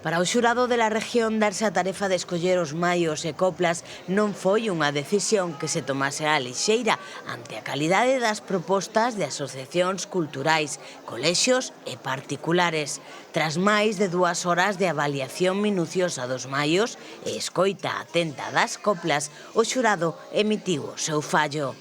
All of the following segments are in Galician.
Para o xurado de la región, darse a tarefa de escoller os maios e coplas non foi unha decisión que se tomase á lixeira ante a calidade das propostas de asociacións culturais, colexios e particulares. Tras máis de 2 horas de avaliación minuciosa dos maios e escoita atenta das coplas, o xurado emitiu o seu fallo.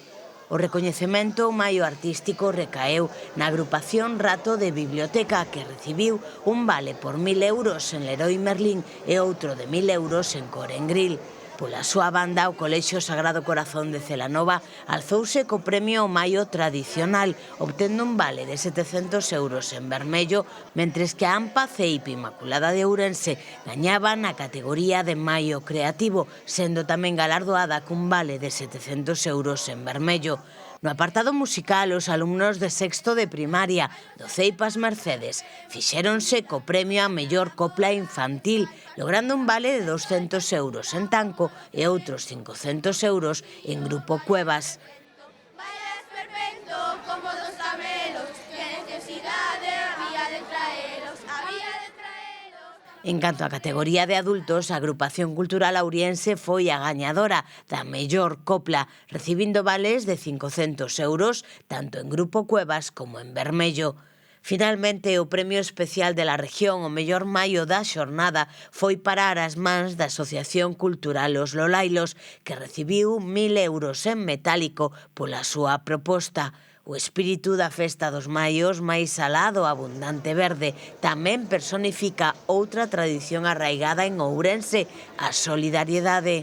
O recoñecemento maio artístico recaeu na agrupación Rato de Biblioteca, que recibiu un vale por 1.000 euros en Leroy Merlín e outro de 1.000 euros en Corengril. Pola súa banda, o Colexio Sagrado Corazón de Celanova alzouse co premio Maio Tradicional, obtendo un vale de 700 euros en vermello, mentres que a AMPA CEIP Inmaculada de Ourense gañaba na categoría de Maio Creativo, sendo tamén galardoada cun vale de 700 euros en vermello. No apartado musical, os alumnos de sexto de primaria do Ceipas Mercedes fixéronse co premio a mellor copla infantil, logrando un vale de 200 euros en tanco e outros 500 euros en Grupo Cuevas. En canto á categoría de adultos, a Agrupación Cultural Auriense foi a gañadora da mellor copla, recibindo vales de 500 euros tanto en Grupo Cuevas como en vermello. Finalmente, o premio especial de la región, o mellor maio da xornada, foi parar as mans da Asociación Cultural Os Lolailos, que recibiu 1.000 euros en metálico pola súa proposta. O espírito da festa dos maios, máis salado, abundante verde, tamén personifica outra tradición arraigada en Ourense, a solidariedade.